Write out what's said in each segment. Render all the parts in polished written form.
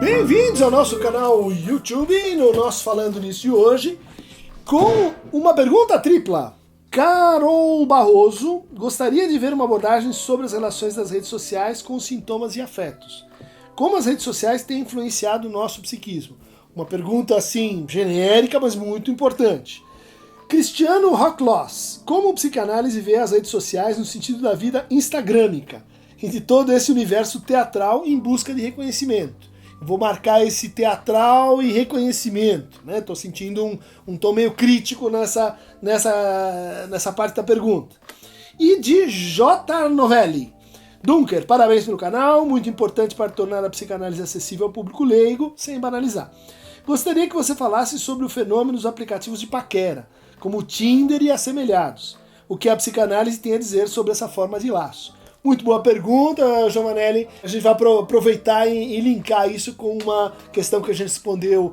Bem-vindos ao nosso canal YouTube, no nosso Falando Nisso de hoje, com uma pergunta tripla. Carol Barroso gostaria de ver uma abordagem sobre as relações das redes sociais com sintomas e afetos. Como as redes sociais têm influenciado o nosso psiquismo? Uma pergunta, assim, genérica, mas muito importante. Cristiano Rockloss, como a psicanálise vê as redes sociais no sentido da vida instagrâmica e de todo esse universo teatral em busca de reconhecimento? Vou marcar esse teatral e reconhecimento, né? Tô sentindo um tom meio crítico nessa parte da pergunta. E de J. Novelli. Dunker, parabéns pelo canal, muito importante para tornar a psicanálise acessível ao público leigo, sem banalizar. Gostaria que você falasse sobre o fenômeno dos aplicativos de paquera, como o Tinder e assemelhados. O que a psicanálise tem a dizer sobre essa forma de laço? Muito boa pergunta, Giovanelli. A gente vai aproveitar e linkar isso com uma questão que a gente respondeu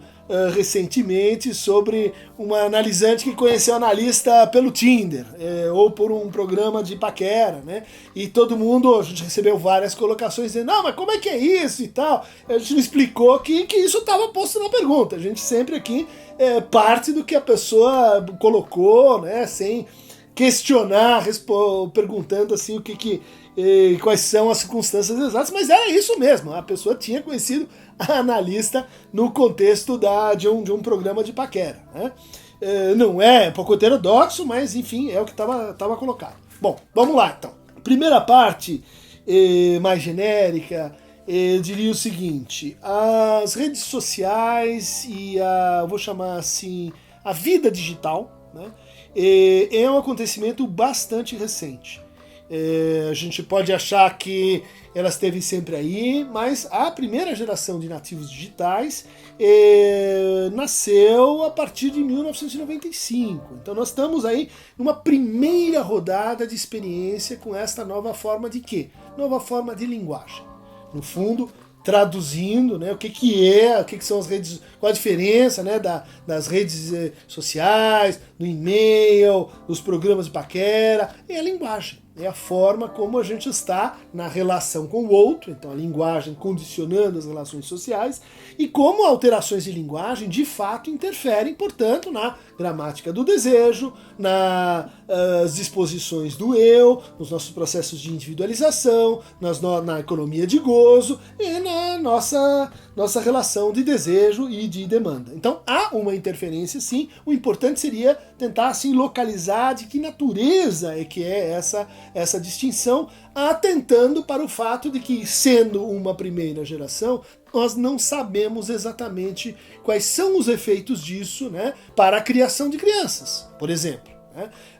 recentemente sobre uma analisante que conheceu a analista pelo Tinder, ou por um programa de paquera, né? E todo mundo, a gente recebeu várias colocações dizendo, não, mas como é que é isso e tal? A gente não explicou que isso estava posto na pergunta. A gente sempre aqui parte do que a pessoa colocou, né? Sem questionar, perguntando assim quais são as circunstâncias exatas, mas era isso mesmo, a pessoa tinha conhecido a analista no contexto de um programa de paquera, né? Não é um pouco heterodoxo, mas enfim, é o que estava colocado. Bom, vamos lá então. Primeira parte, mais genérica, eu diria o seguinte, as redes sociais e vou chamar assim, a vida digital, né, é um acontecimento bastante recente. A gente pode achar que ela esteve sempre aí, mas a primeira geração de nativos digitais nasceu a partir de 1995. Então nós estamos aí numa primeira rodada de experiência com esta nova forma de quê? Nova forma de linguagem. No fundo, traduzindo, né, o que são as redes, qual a diferença, né, das redes sociais, do e-mail, dos programas de paquera, é a linguagem. É a forma como a gente está na relação com o outro, então a linguagem condicionando as relações sociais, e como alterações de linguagem de fato interferem, portanto, na gramática do desejo, nas disposições do eu, nos nossos processos de individualização, na economia de gozo e na nossa relação de desejo e de demanda. Então há uma interferência sim, o importante seria tentar assim localizar de que natureza é que é essa distinção, atentando para o fato de que, sendo uma primeira geração, nós não sabemos exatamente quais são os efeitos disso, né, para a criação de crianças, por exemplo.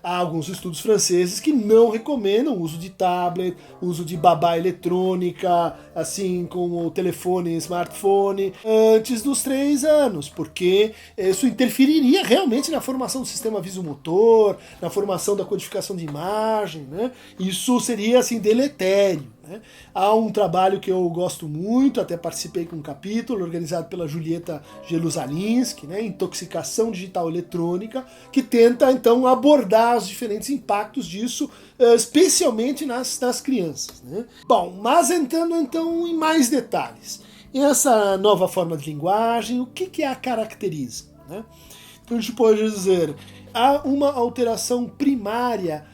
Há alguns estudos franceses que não recomendam o uso de tablet, uso de babá eletrônica, assim como o telefone e smartphone, antes dos 3 anos, porque isso interferiria realmente na formação do sistema visomotor, na formação da codificação de imagem, né? Isso seria assim deletério. Há um trabalho que eu gosto muito, até participei com um capítulo, organizado pela Julieta Jerusalinski, né, Intoxicação Digital Eletrônica, que tenta então abordar os diferentes impactos disso, especialmente nas crianças, né? Bom, mas entrando então em mais detalhes, essa nova forma de linguagem, o que a caracteriza, né? Então a gente pode dizer, há uma alteração primária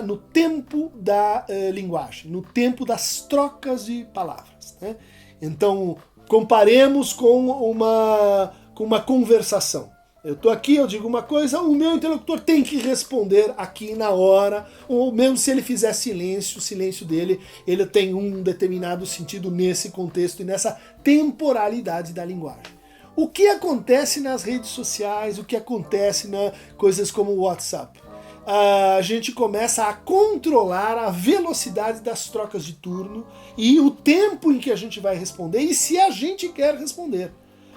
no tempo da linguagem, no tempo das trocas de palavras, né? Então, comparemos com uma conversação. Eu estou aqui, eu digo uma coisa, o meu interlocutor tem que responder aqui na hora, ou mesmo se ele fizer silêncio, o silêncio dele, ele tem um determinado sentido nesse contexto e nessa temporalidade da linguagem. O que acontece nas redes sociais, o que acontece nas coisas como o WhatsApp? A gente começa a controlar a velocidade das trocas de turno e o tempo em que a gente vai responder e se a gente quer responder.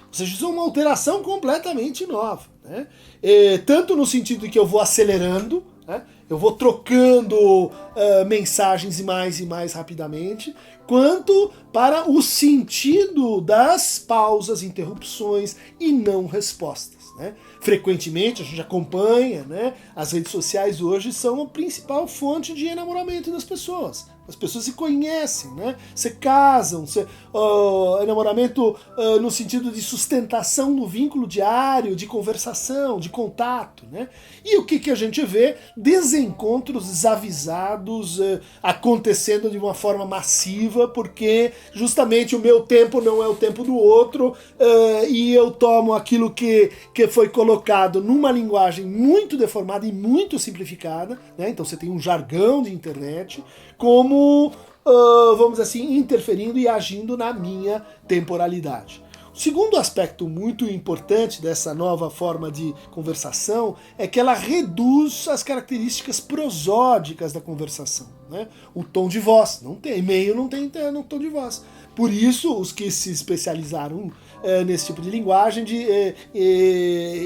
Ou seja, isso é uma alteração completamente nova, né? Tanto no sentido de que eu vou acelerando, né? Eu vou trocando mensagens e mais rapidamente, quanto para o sentido das pausas, interrupções e não respostas, né? Frequentemente a gente acompanha, né? As redes sociais hoje são a principal fonte de enamoramento das pessoas, As pessoas se conhecem, né? Se casam, namoramento no sentido de sustentação no vínculo diário, de conversação, de contato, né? E o que a gente vê? Desencontros desavisados acontecendo de uma forma massiva, porque justamente o meu tempo não é o tempo do outro, e eu tomo aquilo que foi colocado numa linguagem muito deformada e muito simplificada, né? Então você tem um jargão de internet, como, vamos dizer assim, interferindo e agindo na minha temporalidade. O segundo aspecto muito importante dessa nova forma de conversação é que ela reduz as características prosódicas da conversação, né? O tom de voz, não tem, e-mail não tem tom de voz. Por isso, os que se especializaram nesse tipo de linguagem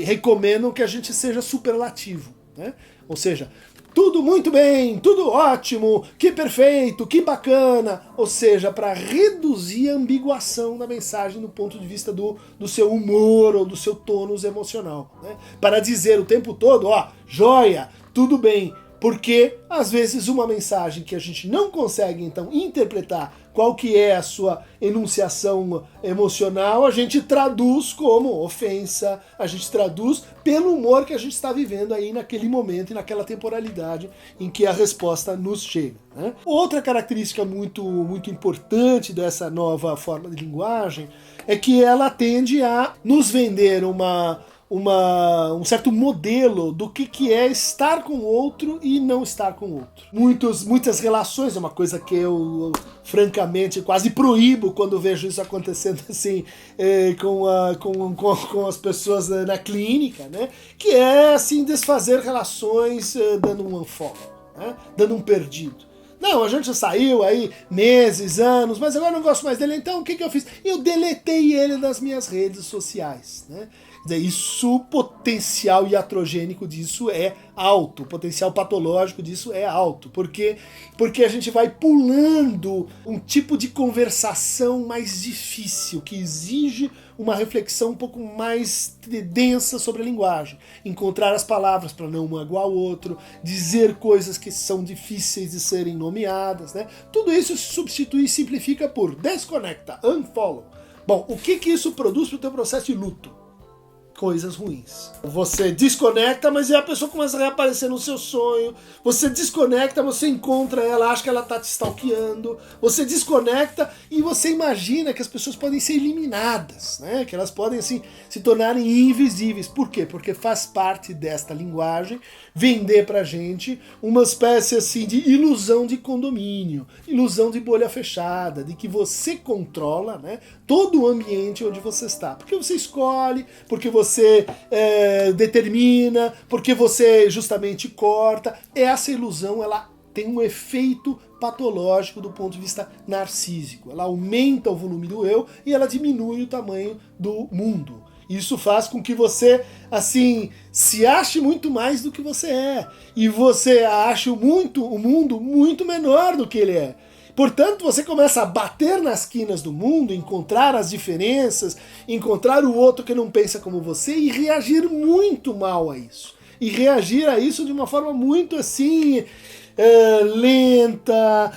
recomendam que a gente seja superlativo, né? Ou seja, tudo muito bem, tudo ótimo, que perfeito, que bacana. Ou seja, para reduzir a ambiguação da mensagem do ponto de vista do seu humor ou do seu tônus emocional, né? Para dizer o tempo todo, ó, joia, tudo bem. Porque, às vezes, uma mensagem que a gente não consegue, então, interpretar qual que é a sua enunciação emocional, a gente traduz como ofensa, a gente traduz pelo humor que a gente está vivendo aí naquele momento e naquela temporalidade em que a resposta nos chega, né? Outra característica muito, muito importante dessa nova forma de linguagem é que ela tende a nos vender um certo modelo do que é estar com o outro e não estar com o outro. Muitas relações, é uma coisa que eu francamente quase proíbo quando vejo isso acontecendo assim com as pessoas na clínica, né? Que é assim desfazer relações dando um unfollow, né? Dando um perdido. Não, a gente já saiu aí meses, anos, mas agora eu não gosto mais dele, então o que eu fiz? Eu deletei ele das minhas redes sociais, né? Isso, o potencial iatrogênico disso é alto, o potencial patológico disso é alto, porque a gente vai pulando um tipo de conversação mais difícil, que exige uma reflexão um pouco mais densa sobre a linguagem, encontrar as palavras para não magoar o outro, dizer coisas que são difíceis de serem nomeadas, né? Tudo isso se substitui e simplifica por desconecta, unfollow. Bom, o que isso produz para o teu processo de luto? Coisas ruins. Você desconecta, mas a pessoa começa a reaparecer no seu sonho. Você desconecta, você encontra ela, acha que ela tá te stalkeando. Você desconecta e você imagina que as pessoas podem ser eliminadas, né? Que elas podem assim se tornarem invisíveis. Por quê? Porque faz parte desta linguagem vender pra gente uma espécie assim de ilusão de condomínio, ilusão de bolha fechada, de que você controla, né, todo o ambiente onde você está. Porque você escolhe, porque você determina, porque você justamente corta. Essa ilusão, ela tem um efeito patológico do ponto de vista narcísico. Ela aumenta o volume do eu e ela diminui o tamanho do mundo. Isso faz com que você, assim, se ache muito mais do que você é. E você ache o mundo muito menor do que ele é. Portanto, você começa a bater nas quinas do mundo, encontrar as diferenças, encontrar o outro que não pensa como você e reagir muito mal a isso. E reagir a isso de uma forma muito assim, lenta,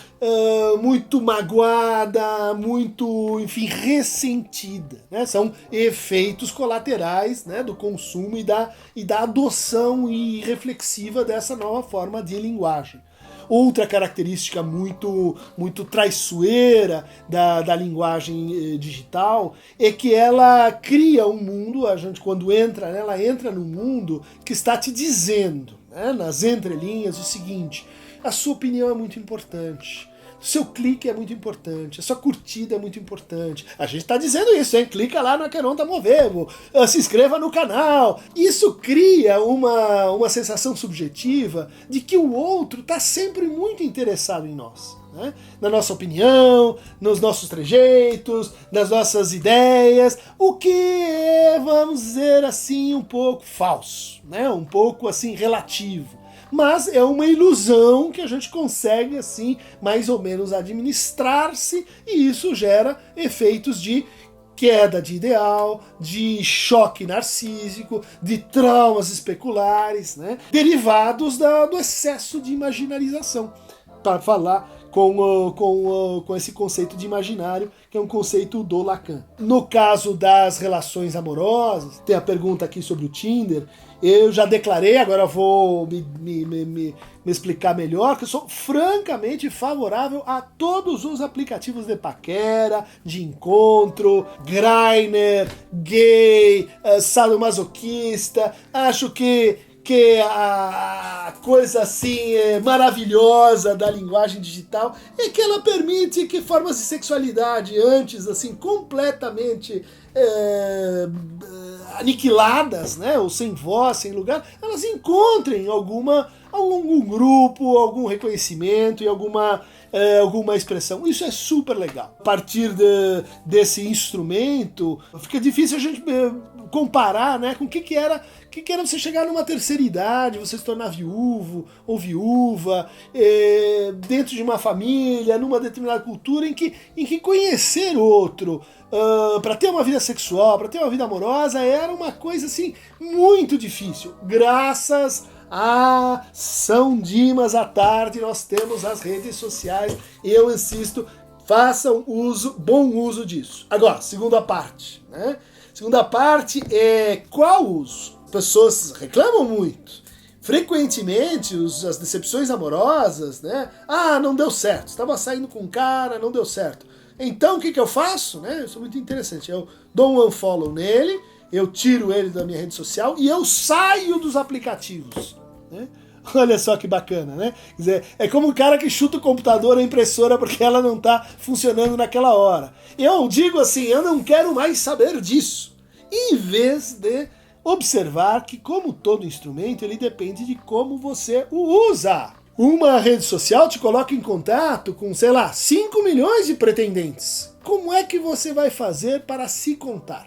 muito magoada, muito, enfim, ressentida, né? São efeitos colaterais, né, do consumo e da adoção irreflexiva dessa nova forma de linguagem. Outra característica muito, muito traiçoeira da linguagem digital é que ela cria um mundo, a gente quando entra, né, ela entra num mundo que está te dizendo, né, nas entrelinhas, o seguinte: a sua opinião é muito importante, o seu clique é muito importante, a sua curtida é muito importante. A gente está dizendo isso, hein? Clica lá no Aqueronta Movevo, se inscreva no canal. Isso cria uma sensação subjetiva de que o outro está sempre muito interessado em nós, né? Na nossa opinião, nos nossos trejeitos, nas nossas ideias, o que é, vamos dizer assim, um pouco falso, né? Um pouco assim relativo. Mas é uma ilusão que a gente consegue, assim, mais ou menos administrar-se, e isso gera efeitos de queda de ideal, de choque narcísico, de traumas especulares, né, derivados do excesso de imaginarização. Para falar com esse conceito de imaginário, que é um conceito do Lacan. No caso das relações amorosas, tem a pergunta aqui sobre o Tinder, eu já declarei, agora vou me explicar melhor, que eu sou francamente favorável a todos os aplicativos de paquera, de encontro, Grindr, gay, sadomasoquista. Acho que a coisa assim maravilhosa da linguagem digital é que ela permite que formas de sexualidade antes assim completamente aniquiladas, né, ou sem voz, sem lugar, elas encontrem algum grupo, algum reconhecimento e alguma expressão. Isso é super legal. A partir desse instrumento, fica difícil a gente comparar, né, com o que era você chegar numa terceira idade, você se tornar viúvo ou viúva, dentro de uma família, numa determinada cultura, em que conhecer outro, para ter uma vida sexual, para ter uma vida amorosa, era uma coisa assim muito difícil. Graças a São Dimas à tarde, nós temos as redes sociais, e eu insisto, façam bom uso disso. Agora, segunda parte, né? Segunda parte é qual uso? As pessoas reclamam muito. Frequentemente, as decepções amorosas, né? Ah, não deu certo. Estava saindo com um cara, não deu certo. Então, o que eu faço? Né? Isso é muito interessante. Eu dou um unfollow nele, eu tiro ele da minha rede social e eu saio dos aplicativos. Né? Olha só que bacana, né? Quer dizer, é como o cara que chuta o computador, a impressora, porque ela não está funcionando naquela hora. Eu digo assim, eu não quero mais saber disso. Em vez de observar que, como todo instrumento, ele depende de como você o usa. Uma rede social te coloca em contato com, 5 milhões de pretendentes. Como é que você vai fazer para se contar?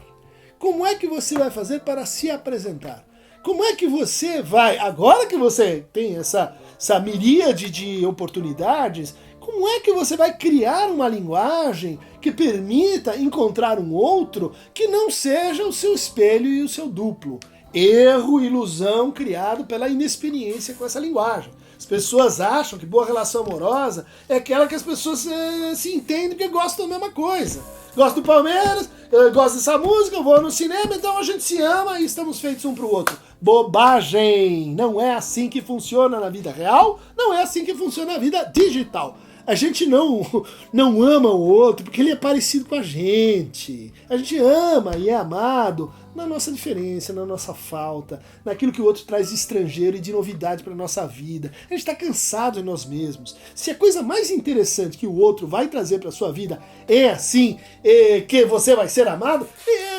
Como é que você vai fazer para se apresentar? Como é que você vai, agora que você tem essa miríade de oportunidades, como é que você vai criar uma linguagem que permita encontrar um outro que não seja o seu espelho e o seu duplo? Erro, ilusão criado pela inexperiência com essa linguagem. As pessoas acham que boa relação amorosa é aquela que as pessoas se entendem porque gostam da mesma coisa. Gosto do Palmeiras, eu gosto dessa música, eu vou no cinema, então a gente se ama e estamos feitos um pro outro. Bobagem! Não é assim que funciona na vida real, não é assim que funciona na vida digital. A gente não ama o outro porque ele é parecido com a gente. A gente ama e é amado na nossa diferença, na nossa falta, naquilo que o outro traz de estrangeiro e de novidade para a nossa vida. A gente está cansado de nós mesmos. Se a coisa mais interessante que o outro vai trazer para a sua vida é assim, que você vai ser amado,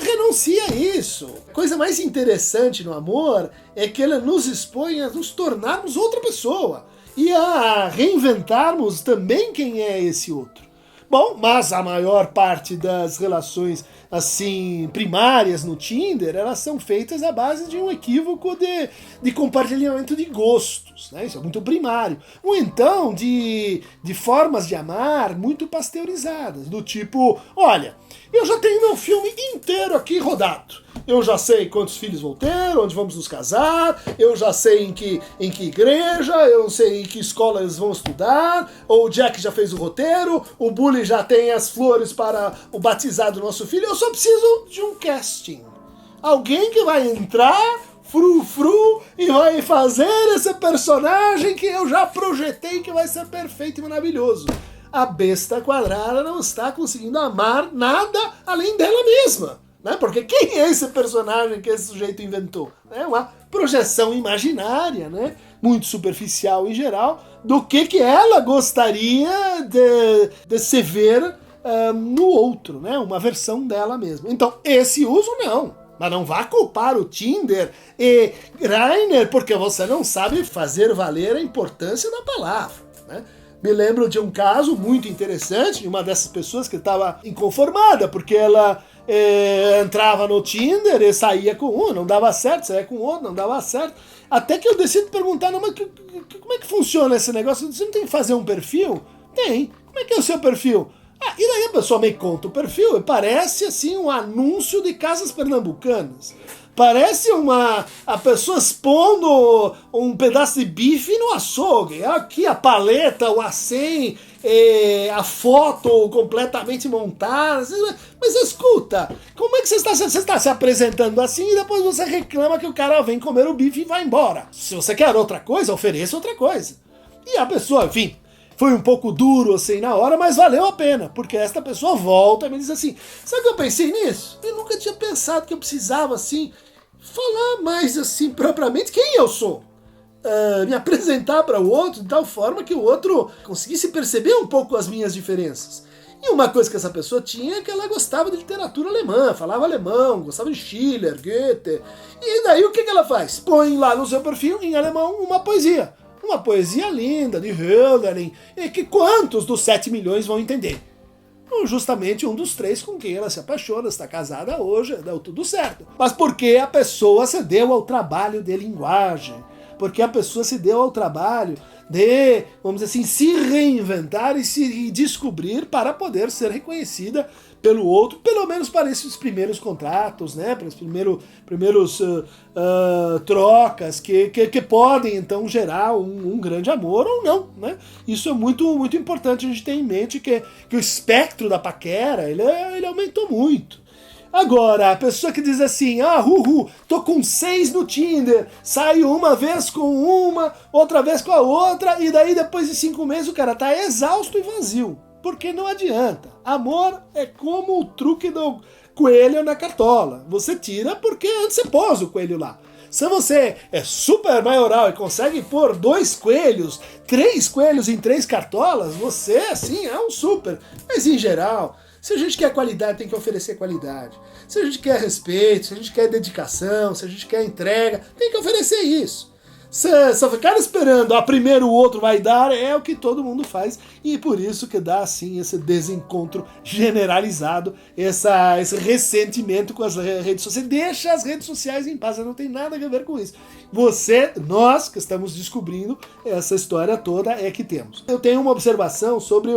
renuncie a isso. A coisa mais interessante no amor é que ela nos expõe a nos tornarmos outra pessoa. E a reinventarmos também quem é esse outro. Bom, mas a maior parte das relações assim primárias no Tinder, elas são feitas à base de um equívoco de compartilhamento de gostos, né? Isso é muito primário. Ou então de formas de amar muito pasteurizadas, do tipo, olha, eu já tenho meu filme inteiro aqui rodado. Eu já sei quantos filhos vou ter, onde vamos nos casar, eu já sei em que igreja, eu sei em que escola eles vão estudar, ou o Jack já fez o roteiro, o Bully já tem as flores para o batizado do nosso filho, eu só preciso de um casting. Alguém que vai entrar, frufru, e vai fazer esse personagem que eu já projetei que vai ser perfeito e maravilhoso. A besta quadrada não está conseguindo amar nada além dela mesma. Né? Porque quem é esse personagem que esse sujeito inventou? É uma projeção imaginária, né? Muito superficial em geral, do que ela gostaria de se ver no outro, né? Uma versão dela mesma. Então, esse uso não. Mas não vá culpar o Tinder e Grindr porque você não sabe fazer valer a importância da palavra, né? Me lembro de um caso muito interessante de uma dessas pessoas que estava inconformada, porque ela entrava no Tinder e saía com um, não dava certo, saía com outro, não dava certo. Até que eu decido perguntar, não, mas como é que funciona esse negócio? Você não tem que fazer um perfil? Tem. Como é que é o seu perfil? E daí a pessoa me conta o perfil e parece assim um anúncio de casas pernambucanas. Parece a pessoa expondo um pedaço de bife no açougue. Aqui a paleta, o acém, a foto completamente montada. Mas escuta, como é que você está se apresentando assim e depois você reclama que o cara vem comer o bife e vai embora? Se você quer outra coisa, ofereça outra coisa. E a pessoa, enfim, foi um pouco duro assim na hora, mas valeu a pena, porque esta pessoa volta e me diz assim, sabe que eu pensei nisso? Eu nunca tinha pensado que eu precisava assim falar mais assim propriamente quem eu sou. Me apresentar para o outro de tal forma que o outro conseguisse perceber um pouco as minhas diferenças. E uma coisa que essa pessoa tinha é que ela gostava de literatura alemã, falava alemão, gostava de Schiller, Goethe. E daí o que ela faz? Põe lá no seu perfil, em alemão, uma poesia. Uma poesia linda, de Hölderlin, e que quantos dos 7 milhões vão entender? Justamente um dos 3 com quem ela se apaixona, está casada hoje, deu tudo certo. Mas porque a pessoa se deu ao trabalho de linguagem, porque a pessoa se deu ao trabalho de, vamos dizer assim, se reinventar e se descobrir para poder ser reconhecida pelo outro, pelo menos para esses primeiros contratos, né, para os primeiros trocas que podem então gerar um grande amor ou não, né? Isso é muito, muito importante a gente ter em mente que o espectro da paquera ele aumentou muito. Agora, a pessoa que diz assim, tô com 6 no Tinder, saio uma vez com uma, outra vez com a outra, e daí depois de 5 meses o cara tá exausto e vazio. Porque não adianta. Amor é como o truque do coelho na cartola. Você tira porque antes você pôs o coelho lá. Se você é super maioral e consegue pôr 2 coelhos, 3 coelhos em 3 cartolas, você, assim, é um super. Mas em geral, se a gente quer qualidade, tem que oferecer qualidade. Se a gente quer respeito, se a gente quer dedicação, se a gente quer entrega, tem que oferecer isso. Se ficar esperando primeiro o outro vai dar, é o que todo mundo faz, e por isso que dá assim esse desencontro generalizado, esse ressentimento com as redes sociais. Deixa as redes sociais em paz, não tem nada a ver com isso. Nós que estamos descobrindo essa história toda é que temos. Eu tenho uma observação sobre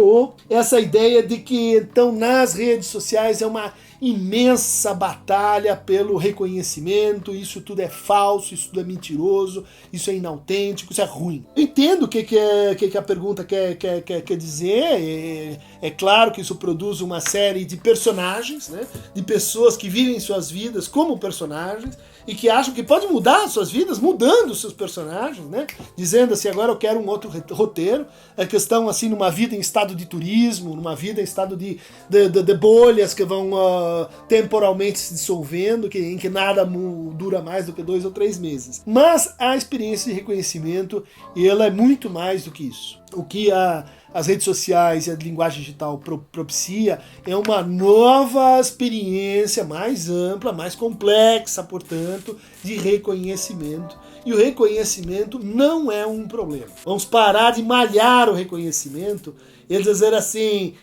essa ideia de que então nas redes sociais é uma imensa batalha pelo reconhecimento, isso tudo é falso, isso tudo é mentiroso, isso é inautêntico, isso é ruim. Eu entendo o que a pergunta quer dizer, é claro que isso produz uma série de personagens, né, de pessoas que vivem suas vidas como personagens, e que acham que pode mudar as suas vidas mudando os seus personagens, né? Dizendo assim, agora eu quero um outro roteiro, é questão assim, numa vida em estado de turismo, numa vida em estado de bolhas que vão temporalmente se dissolvendo, em que nada dura mais do que 2 ou 3 meses. Mas a experiência de reconhecimento, ela é muito mais do que isso. O que as redes sociais e a linguagem digital propicia é uma nova experiência mais ampla, mais complexa, portanto, de reconhecimento. E o reconhecimento não é um problema. Vamos parar de malhar o reconhecimento e dizer assim,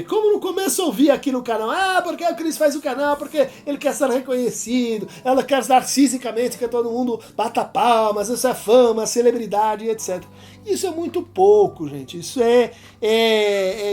como no começo eu ouvi aqui no canal, porque o Cris faz o canal, porque ele quer ser reconhecido, ela quer narcisicamente que todo mundo bata palmas, isso é fama, celebridade, etc. Isso é muito pouco, gente. Isso é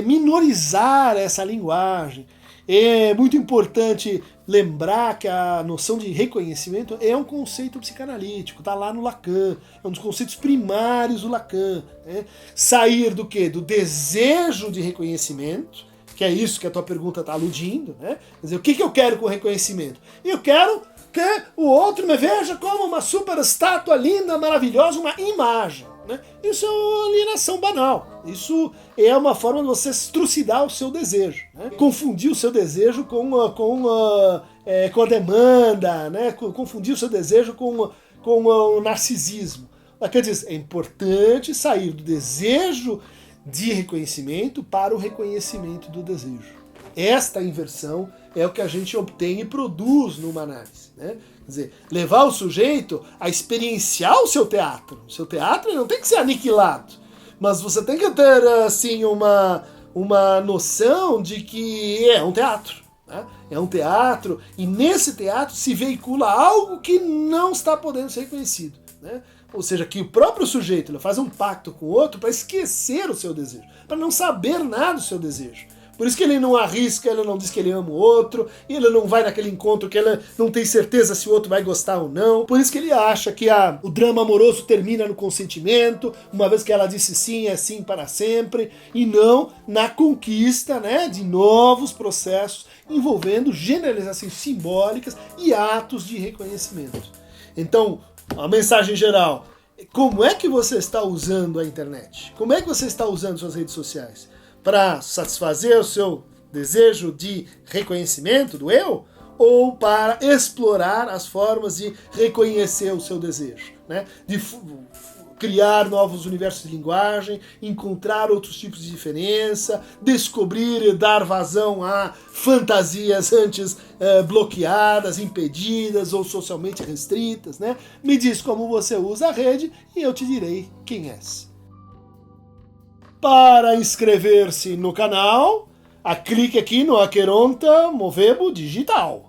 minorizar essa linguagem. É muito importante lembrar que a noção de reconhecimento é um conceito psicanalítico, está lá no Lacan, é um dos conceitos primários do Lacan. Né? Sair do quê? Do desejo de reconhecimento, que é isso que a tua pergunta está aludindo, né? Quer dizer, o que eu quero com reconhecimento? Eu quero que o outro me veja como uma super estátua linda, maravilhosa, uma imagem. Né? Isso é uma alienação banal. Isso é uma forma de você trucidar o seu desejo. Né? Confundir o seu desejo com a demanda, né? Confundir o seu desejo com o narcisismo. Quer dizer, é importante sair do desejo de reconhecimento para o reconhecimento do desejo. Esta inversão é o que a gente obtém e produz numa análise. Né? Quer dizer, levar o sujeito a experienciar o seu teatro. O seu teatro não tem que ser aniquilado, mas você tem que ter assim, uma noção de que é um teatro. Né? É um teatro, e nesse teatro se veicula algo que não está podendo ser reconhecido. Né? Ou seja, que o próprio sujeito ele faz um pacto com o outro para esquecer o seu desejo, para não saber nada do seu desejo. Por isso que ele não arrisca, ele não diz que ele ama o outro, e ele não vai naquele encontro que ele não tem certeza se o outro vai gostar ou não. Por isso que ele acha que o drama amoroso termina no consentimento, uma vez que ela disse sim, é sim para sempre, e não na conquista, né, de novos processos envolvendo generalizações simbólicas e atos de reconhecimento. Então, a mensagem geral: como é que você está usando a internet? Como é que você está usando suas redes sociais? Para satisfazer o seu desejo de reconhecimento do eu? Ou para explorar as formas de reconhecer o seu desejo, né? De criar novos universos de linguagem, encontrar outros tipos de diferença, descobrir e dar vazão a fantasias antes bloqueadas, impedidas ou socialmente restritas, né? Me diz como você usa a rede e eu te direi quem és. Para inscrever-se no canal, clique aqui no Aqueronta Movebo Digital.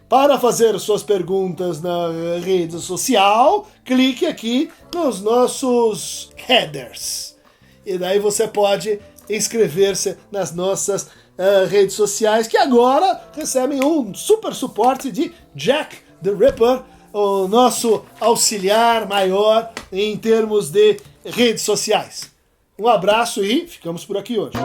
Para fazer suas perguntas na rede social, clique aqui nos nossos headers. E daí você pode inscrever-se nas nossas redes sociais, que agora recebem um super suporte de Jack the Ripper, o nosso auxiliar maior em termos de redes sociais. Um abraço e ficamos por aqui hoje.